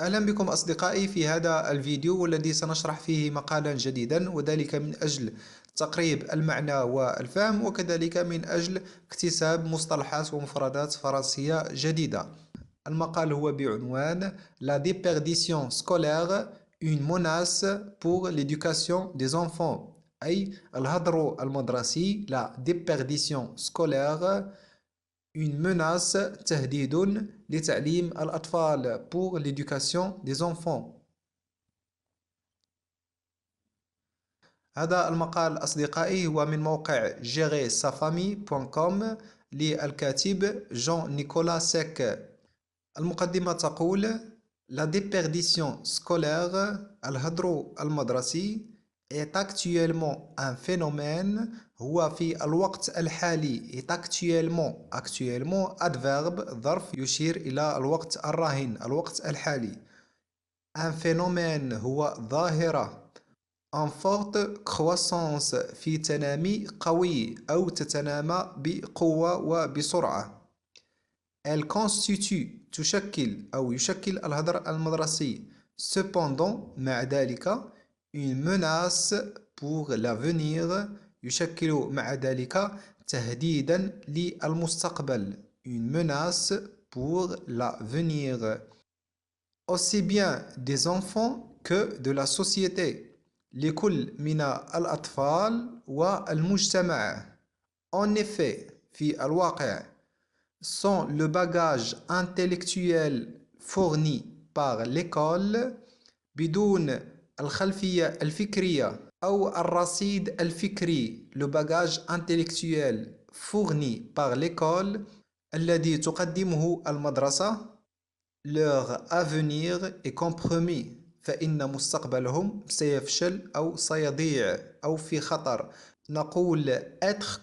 أهلا بكم أصدقائي في هذا الفيديو والذي سنشرح فيه مقالا جديدا، وذلك من أجل تقريب المعنى والفهم، وكذلك من أجل اكتساب مصطلحات ومفردات فرنسية جديدة. المقال هو بعنوان La déperdition scolaire, une menace pour l'éducation des enfants، أي الهدر المدرسي La déperdition scolaire une menace تهديد لتعليم الأطفال pour l'éducation des enfants. هذا المقال أصدقائي هو من موقع gérersafamille.com للكاتب جون نيكولا سيك. المقدمة تقول: La déperdition scolaire الهدر المدرسي est actuellement un phénomène. هو في الوقت الحالي est actuellement adverbe ظرف يشير إلى الوقت الراهن، الوقت الحالي. un phénomène هو ظاهرة en forte croissance في تنامي قوي أو تتنامى بقوة وبسرعة. Elle constitue تشكل أو يشكل الهدر المدرسي cependant مع ذلك une menace pour l'avenir يشكل مع ذلك تهديدا للمستقبل une menace pour l'avenir aussi bien des enfants que de la société لكل من الأطفال والمجتمع. En effet في الواقع sont le bagage intellectuel fourni par l'école بدون الخلفية الفكرية أو الرصيد الفكري le bagage intellectuel fourni par l'école الذي تقدمه المدرسة leur avenir est compromis فإن مستقبلهم سيفشل أو سيضيع أو في خطر. نقول être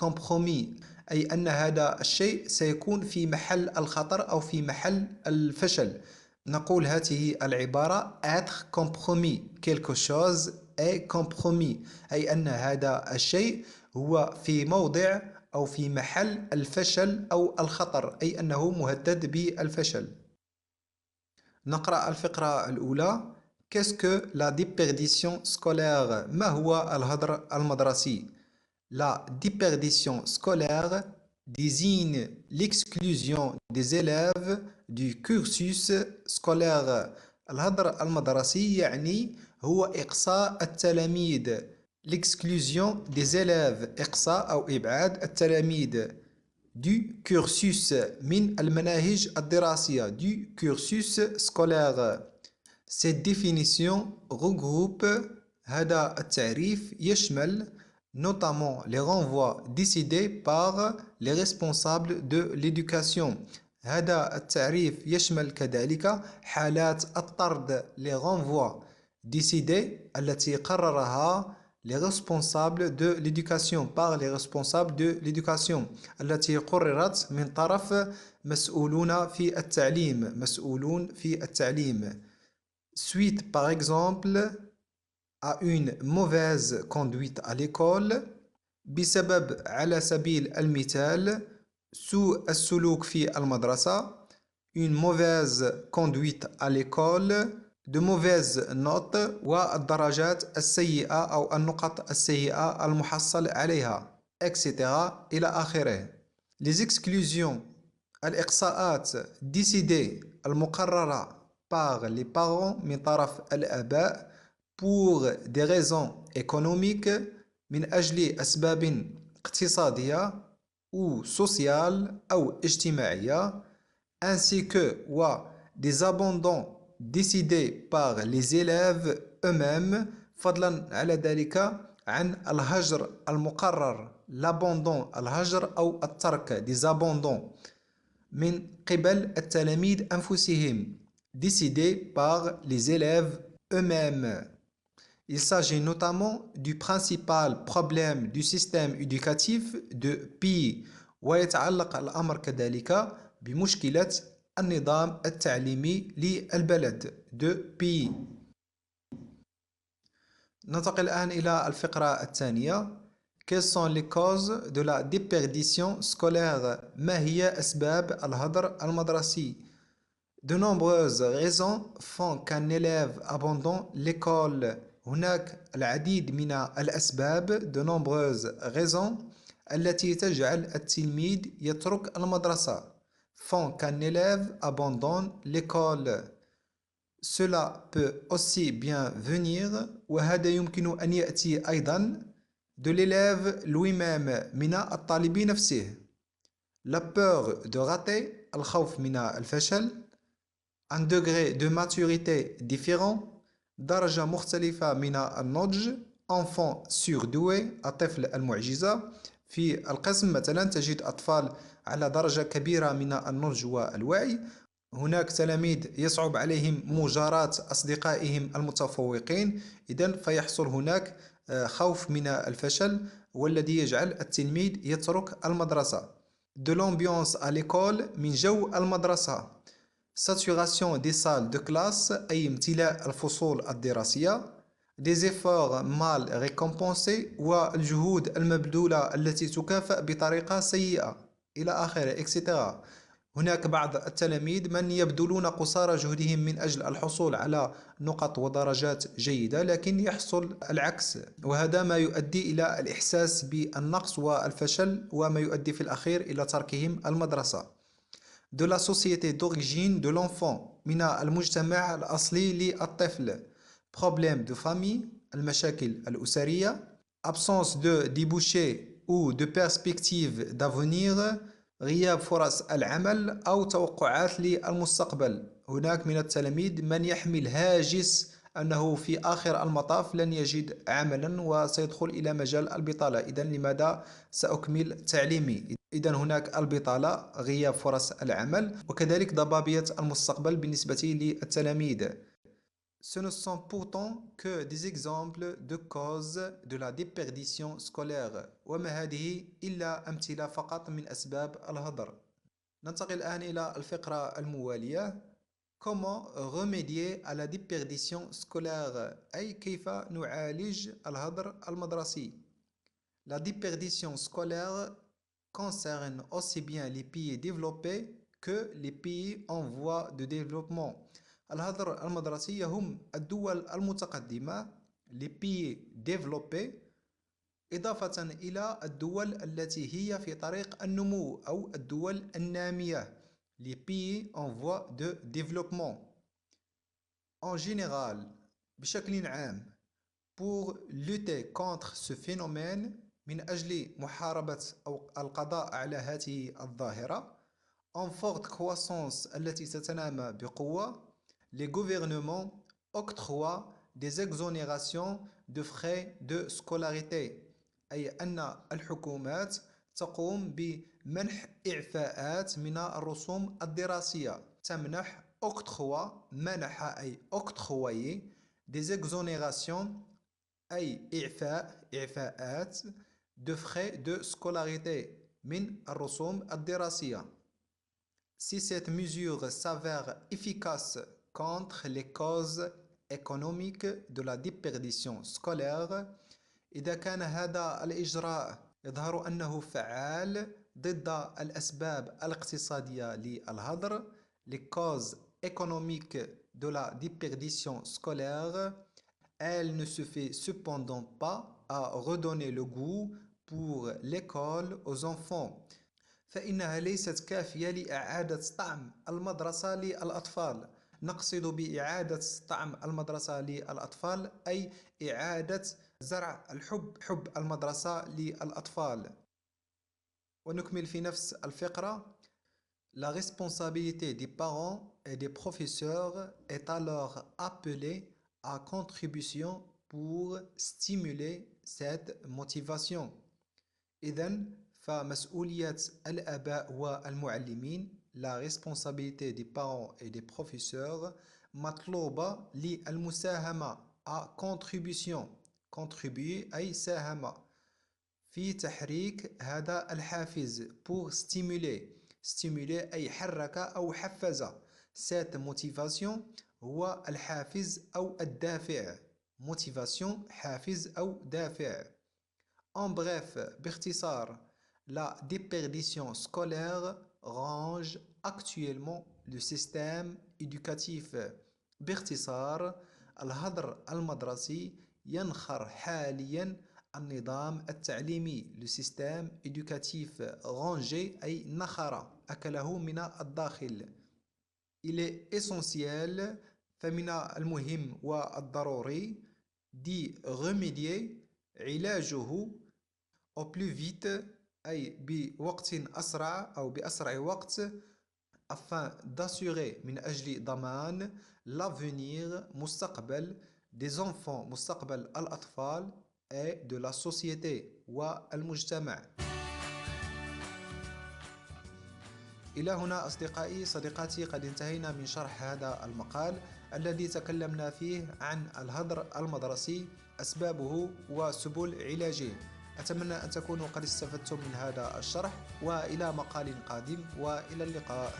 compromis أي أن هذا الشيء سيكون في محل الخطر أو في محل الفشل. نقول هذه العبارة être compromis quelque chose est compromis أي أن هذا الشيء هو في موضع أو في محل الفشل أو الخطر، أي أنه مهدد بالفشل. نقرأ الفقرة الأولى. Qu'est-ce que la déperdition scolaire؟ ما هو الهدر المدرسي؟ La déperdition scolaire désigne l'exclusion des élèves du cursus scolaire. الهدر المدرسي يعني هو إقصاء التلاميذ. L'exclusion des élèves إقصاء أو إبعاد التلاميذ du cursus من المناهج الدراسية du cursus scolaire. Cette définition regroupe هذا التعريف يشمل notamment les renvois décidés par les responsables de l'éducation. هذا التعريف يشمل كذلك حالات الطرد les renvois décidés التي قررها les responsables de l'éducation par les responsables de l'éducation التي قررت من طرف مسؤولون في التعليم suite par exemple à une mauvaise conduite à l'école بسبب على سبيل المثال سوء السلوك في المدرسة une mauvaise conduite à l'école de mauvaises notes والدرجات السيئة أو النقط السيئة المحصل عليها etc. إلى آخره. Les exclusions الإقصاءات décidées المقررة par les parents من طرف الآباء pour des raisons économiques من أجل أسباب اقتصادية ou sociales أو اجتماعية ainsi que و des abandons décidés par les élèves eux-mêmes فضلا على ذلك عن الهجر المقرر l'abandon الهجر أو الترك des abandons من قبل التلاميذ أنفسهم décidés par les élèves eux-mêmes. Il s'agit notamment du principal problème du système éducatif de pays ويتعلق الأمر كذلك بمشكلة النظام التعليمي للبلد de pays. ننتقل الآن إلى الفقرة الثانية. Quelles sont les causes de la déperdition scolaire؟ ما هي أسباب الهدر المدرسي؟ De nombreuses raisons font qu'un élève abandonne l'école. هناك العديد من الأسباب de nombreuses raisons التي تجعل التلميذ يترك المدرسة font qu'un élève abandonne l'école. Cela peut aussi bien venir وهذا يمكن أن يأتي أيضا de l'élève lui-même من الطالب نفسه. La peur de rater الخوف من الفشل. Un degré de maturité différent درجة مختلفة من النضج. enfant surdoué الطفل المعجزة. في القسم مثلا تجد أطفال على درجة كبيرة من النضج والوعي. هناك تلاميذ يصعب عليهم مجاراة أصدقائهم المتفوقين، إذن فيحصل هناك خوف من الفشل والذي يجعل التلميذ يترك المدرسة. De l'ambiance à l'école من جو المدرسة. Saturation des salles de classe أي امتلاء الفصول الدراسية. Des efforts mal récompensés والجهود المبذولة التي تكافأ بطريقة سيئة إلى آخره etc. هناك بعض التلاميذ من يبذلون قصارى جهدهم من أجل الحصول على نقط ودرجات جيدة لكن يحصل العكس وهذا ما يؤدي إلى الإحساس بالنقص والفشل وما يؤدي في الأخير إلى تركهم المدرسة. De la société d'origine de l'enfant من المجتمع الأصلي للطفل. Problème de famille المشاكل الأسرية. Absence de débouchés ou de perspectives d'avenir غياب فرص العمل أو توقعات للمستقبل. هناك من التلاميذ من يحمل هاجس أنه في آخر المطاف لن يجد عملا وسيدخل إلى مجال البطالة. إذن لماذا سأكمل تعليمي؟ إذن هناك البطالة غياب فرص العمل وكذلك ضبابية المستقبل بالنسبة للتلاميذ. Ce ne sont pourtant que des exemples de causes de la déperdition scolaire. وما هذه إلا أمثلة فقط من أسباب الهدر. ننتقل الآن إلى الفقرة الموالية. Comment remédier à la déperdition scolaire أي كيف نعالج الهدر المدرسي. La déperdition scolaire concerne aussi bien les pays développés que les pays en voie de développement. الهدر المدرسي هم الدول المتقدمة les pays développés إضافة إلى الدول التي هي في طريق النمو أو الدول النامية les pays en voie de développement. En général بشكل عام pour lutter contre ce phénomène من أجل محاربة أو القضاء على هذه الظاهرة en forte croissance التي تتنامى بقوة les gouvernements octroient des exonérations de frais de scolarité أي أن الحكومات تقوم بمنح إعفاءات من الرسوم الدراسية. تمنح octroi منح أي octroyer des exonérations أي إعفاءات de frais de scolarité من الرسوم الدراسية. Si cette mesure s'avère efficace contre les causes économiques de la déperdition scolaire إذا كان هذا الإجراء يظهر أنه فعال ضد الأسباب الاقتصادية للهدر les causes économiques de la déperdition scolaire elle ne se fait cependant pas à redonner le goût pour l'école aux enfants. فإنها ليست كافية لإعادة طعم المدرسة للأطفال. نقصد بإعادة طعم المدرسة للأطفال أي إعادة زرع حب المدرسة للأطفال. ونكمل في نفس الفقرة. La responsabilité des parents et des professeurs est alors appelée à contribution pour stimuler cette motivation. إذن فمسؤولية الآباء والمعلمين la responsabilité des parents et des professeurs مطلوبة للمساهمة à contribution contribuer أي ساهم في تحريك هذا الحافز pour stimuler أي حرك أو حفز cette motivation هو الحافز أو الدافع motivation حافز أو دافع. En bref باختصار la déperdition scolaire range actuellement le système éducatif. باختصار، الهدر المدرسي ينخر حاليا النظام التعليمي. le système éducatif rangé أي نخر، أكله من الداخل. il est essentiel، فمن المهم والضروري d'y remédier، علاجه au plus vite أي بوقت أسرع أو بأسرع وقت، afin d'assurer من أجل ضمان l'avenir مستقبل des enfants مستقبل الأطفال et de la société والمجتمع. إلى هنا أصدقائي صديقاتي قد انتهينا من شرح هذا المقال الذي تكلمنا فيه عن الهدر المدرسي، أسبابه وسبل علاجه. أتمنى أن تكونوا قد استفدتم من هذا الشرح، وإلى مقال قادم، وإلى اللقاء.